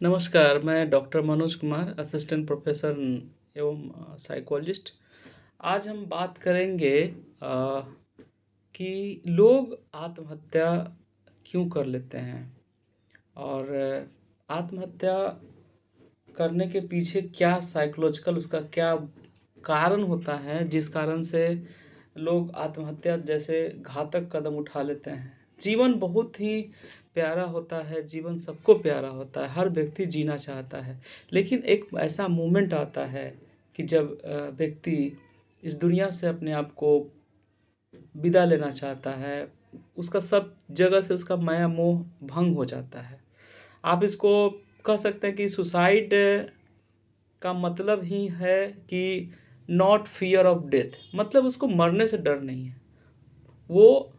नमस्कार, मैं doctor Manoj Kumar, assistant professor एवं साइकोलॉजिस्ट। आज हम बात करेंगे कि लोग आत्महत्या क्यों कर लेते हैं और आत्महत्या करने के पीछे क्या साइकोलॉजिकल उसका क्या कारण होता है, जिस कारण से लोग आत्महत्या जैसे घातक कदम उठा लेते हैं। जीवन बहुत ही प्यारा होता है, जीवन सबको प्यारा होता है, हर व्यक्ति जीना चाहता है। लेकिन एक ऐसा मोमेंट आता है कि जब व्यक्ति इस दुनिया से अपने आप को विदा लेना चाहता है, उसका सब जगह से उसका माया मोह भंग हो जाता है। आप इसको कह सकते हैं कि सुसाइड का मतलब ही है कि नॉट फ़ियर ऑफ डेथ, मतलब उसको मरने से डर नहीं है। वो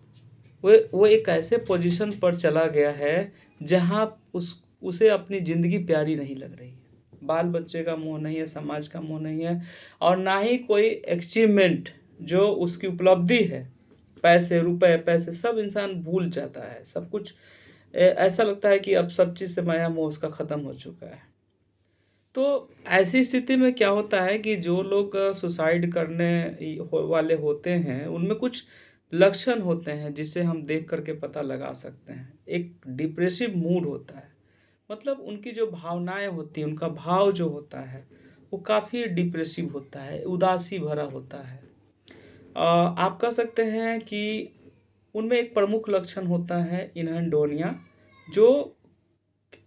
वो एक ऐसे पोजीशन पर चला गया है जहाँ उसे अपनी ज़िंदगी प्यारी नहीं लग रही है। बाल-बच्चे का मोह नहीं है, समाज का मोह नहीं है और ना ही कोई अचीवमेंट जो उसकी उपलब्धि है। पैसे, रुपए, पैसे सब इंसान भूल जाता है। सब कुछ ऐसा लगता है कि अब सब चीज़ से माया मोह उसका ख़त्म हो चुका है। तो ऐसी स्थिति में क्या होता है कि जो लोग सुसाइड करने वाले होते हैं, उनमें कुछ लक्षण होते हैं जिसे हम देख कर के पता लगा सकते हैं। एक डिप्रेसिव मूड होता है, मतलब उनकी जो भावनाएं होती हैं, उनका भाव जो होता है वो काफ़ी डिप्रेसिव होता है, उदासी भरा होता है। आप कह सकते हैं कि उनमें एक प्रमुख लक्षण होता है इनहेडोनिया, जो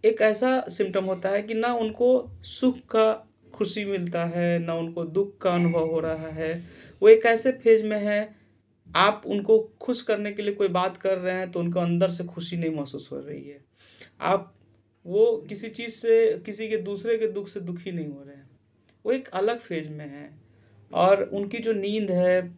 एक ऐसा सिम्पटम होता है कि ना उनको सुख का खुशी मिलता है, ना उनको दुःख का अनुभव हो रहा है। वो एक ऐसे फ़ेज़ में हैं, आप उनको खुश करने के लिए कोई बात कर रहे हैं, तो उनको अंदर से खुशी नहीं महसूस हो रही है। आप वो किसी चीज़ से, किसी के दूसरे के दुःख से दुखी नहीं हो रहे हैं। वो एक अलग फ़ेज़ में हैं और उनकी जो नींद है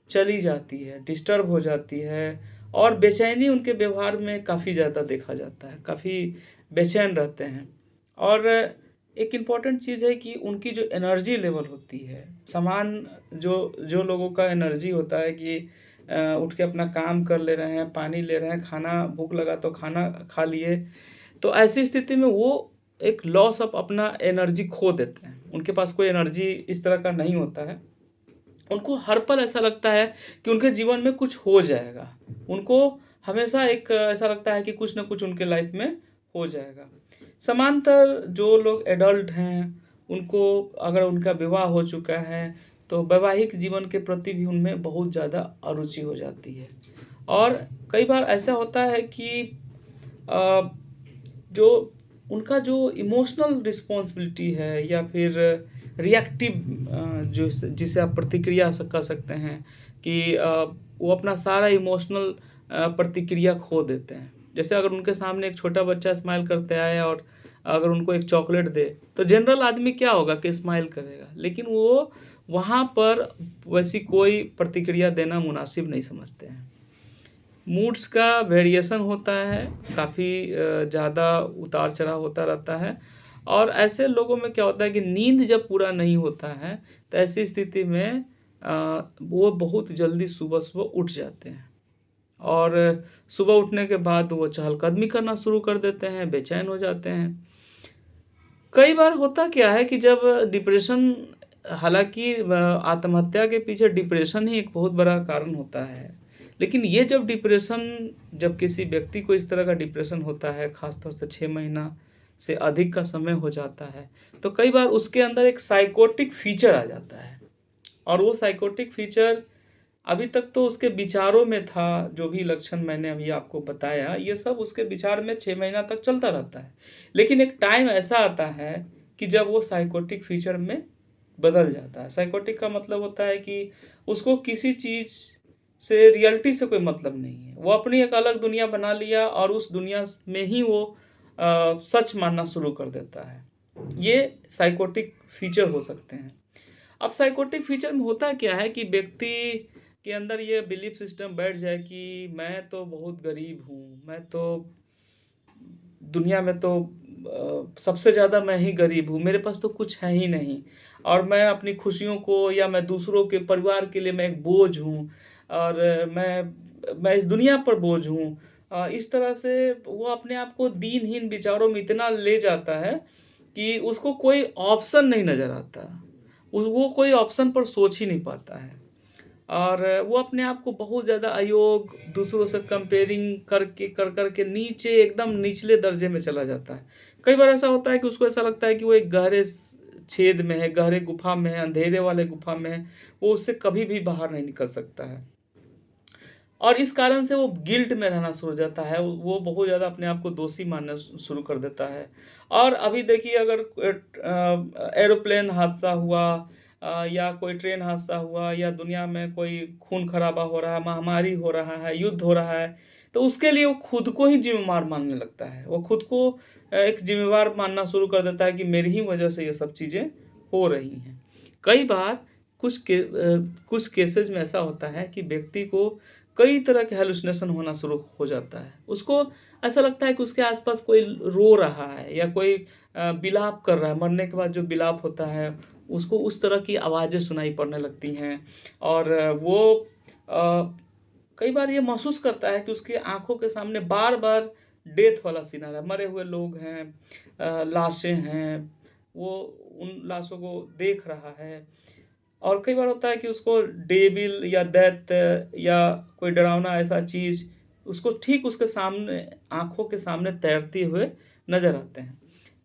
चली जाती है, डिस्टर्ब हो जाती है और बेचैनी उनके व्यवहार में काफ़ी ज़्यादा देखा जाता है, काफ़ी बेचैन रहते हैं। और एक इम्पॉर्टेंट चीज़ है कि उनकी जो एनर्जी लेवल होती है, समान जो जो लोगों का एनर्जी होता है कि उठ के अपना काम कर ले रहे हैं, पानी ले रहे हैं, खाना भूख लगा तो खाना खा लिए, तो ऐसी स्थिति में वो एक लॉस ऑफ अपना एनर्जी खो देते हैं। उनके पास कोई एनर्जी इस तरह का नहीं होता है। उनको हर पल ऐसा लगता है कि उनके जीवन में कुछ हो जाएगा। उनको हमेशा एक ऐसा लगता है कि कुछ न कुछ उनके लाइफ में हो जाएगा। समांतर जो लोग एडल्ट हैं, उनको अगर उनका विवाह हो चुका है, तो वैवाहिक जीवन के प्रति भी उनमें बहुत ज़्यादा अरुचि हो जाती है। और कई बार ऐसा होता है कि अ, जो उनका जो इमोशनल रिस्पॉन्सिबिलिटी है या फिर रिएक्टिव जो जिसे आप प्रतिक्रिया कह सकते हैं कि वो अपना सारा इमोशनल प्रतिक्रिया खो देते हैं। जैसे अगर उनके सामने एक छोटा बच्चा स्माइल करते आए और अगर उनको एक चॉकलेट दे, तो जनरल आदमी क्या होगा कि स्माइल करेगा, लेकिन वो वहाँ पर वैसी कोई प्रतिक्रिया देना मुनासिब नहीं समझते हैं। मूड्स का वेरिएशन होता है, काफ़ी ज़्यादा उतार-चढ़ाव होता रहता है और ऐसे लोगों में क्या होता है कि नींद जब पूरा नहीं होता है, तो ऐसी स्थिति में वो बहुत जल्दी सुबह-सुबह उठ जाते हैं और सुबह उठने के बाद वो चहलकदमी करना शुरू कर देते हैं, बेचैन हो जाते हैं। कई बार होता क्या है कि जब डिप्रेशन, हालाँकि आत्महत्या के पीछे डिप्रेशन ही एक बहुत बड़ा कारण होता है। लेकिन ये जब किसी व्यक्ति को इस तरह का डिप्रेशन होता है, ख़ास तौर से 6 महीना से अधिक का समय हो जाता है, तो कई बार उसके अंदर एक साइकोटिक फ़ीचर आ जाता है। और वो साइकोटिक फ़ीचर अभी तक तो उसके विचारों में था, जो भी लक्षण मैंने अभी आपको बताया, ये सब उसके विचार में 6 महीना तक चलता रहता है। लेकिन एक टाइम ऐसा आता है कि जब वो साइकोटिक फ़ीचर में बदल जाता है। साइकोटिक का मतलब होता है कि उसको किसी चीज़ से, रियलिटी से कोई मतलब नहीं है। वो अपनी एक अलग दुनिया बना लिया और उस दुनिया में ही वो सच मानना शुरू कर देता है। ये साइकोटिक फ़ीचर हो सकते हैं। अब साइकोटिक फीचर में होता क्या है कि व्यक्ति के अंदर ये बिलीफ सिस्टम बैठ जाए कि मैं तो बहुत गरीब हूँ, मैं तो दुनिया में तो सबसे ज़्यादा मैं ही गरीब हूँ, मेरे पास तो कुछ है ही नहीं और मैं अपनी खुशियों को या मैं दूसरों के परिवार के लिए मैं एक बोझ हूँ और मैं इस दुनिया पर बोझ हूँ इस तरह से वो अपने आप को दीनहीन विचारों में इतना ले जाता है कि उसको कोई ऑप्शन नहीं नज़र आता। वो कोई ऑप्शन पर सोच ही नहीं पाता है। और वो अपने आप को बहुत ज़्यादा अयोग्य, दूसरों से कंपेयरिंग कर के नीचे एकदम निचले दर्जे में चला जाता है। कई बार ऐसा होता है कि उसको ऐसा लगता है कि वो एक गहरे छेद में है, गहरे गुफ़ा में है, अंधेरे वाले गुफ़ा में है, वो उससे कभी भी बाहर नहीं निकल सकता है। और इस कारण से वो गिल्ट में रहना शुरू हो जाता है, वो बहुत ज़्यादा अपने आप को दोषी मानना शुरू कर देता है। और अभी देखिए, अगर एरोप्लेन हादसा हुआ या कोई ट्रेन हादसा हुआ या दुनिया में कोई खून-खराबा हो रहा है, महामारी हो रहा है, युद्ध हो रहा है, तो उसके लिए वो खुद को ही ज़िम्मेवार मानने लगता है। वो खुद को एक ज़िम्मेवार मानना शुरू कर देता है कि मेरी ही वजह से ये सब चीज़ें हो रही हैं। कई बार कुछ केसेज़ में ऐसा होता है कि व्यक्ति को कई तरह के हैलुसिनेशन होना शुरू हो जाता है। उसको ऐसा लगता है कि उसके आस-पास कोई रो रहा है या कोई विलाप कर रहा है, मरने के बाद जो विलाप होता है, उसको उस तरह की आवाज़ें सुनाई पड़ने लगती हैं। और वो अ, कई बार ये महसूस करता है कि उसकी आँखों के सामने बार-बार डेथ वाला सीन आ रहा है, मरे हुए लोग हैं, लाशें हैं, वो उन लाशों को देख रहा है। और कई बार होता है कि उसको डेविल या दैत्य या कोई डरावना ऐसा चीज़ उसको ठीक उसके सामने, आँखों के सामने तैरते हुए नज़र आते हैं।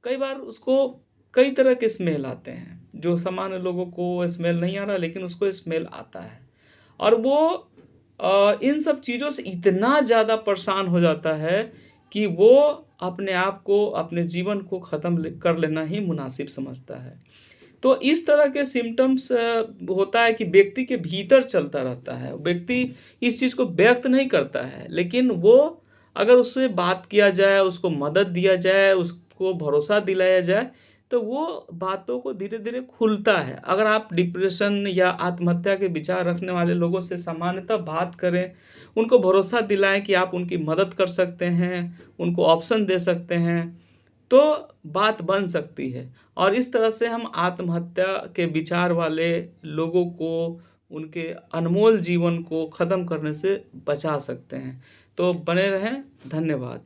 कई बार उसको कई तरह के स्मेल आते हैं, जो सामान्य लोगों को स्मेल नहीं आ रहा, लेकिन उसको स्मेल आता है। और वो इन सब चीज़ों से इतना ज़्यादा परेशान हो जाता है कि वो अपने आप को, अपने जीवन को ख़त्म कर लेना ही मुनासिब समझता है। तो इस तरह के सिम्पटम्स होता है कि व्यक्ति के भीतर चलता रहता है। व्यक्ति इस चीज़ को व्यक्त नहीं करता है, लेकिन वो अगर उससे बात किया जाए, उसको मदद दिया जाए, उसको भरोसा दिलाया जाए, तो वो बातों को धीरे-धीरे खुलता है। अगर आप डिप्रेशन या आत्महत्या के विचार रखने वाले लोगों से सामान्यतः बात करें, उनको भरोसा दिलाएँ कि आप उनकी मदद कर सकते हैं, उनको ऑप्शन दे सकते हैं, तो बात बन सकती है। और इस तरह से हम आत्महत्या के विचार वाले लोगों को, उनके अनमोल जीवन को ख़त्म करने से बचा सकते हैं। तो बने रहें, धन्यवाद।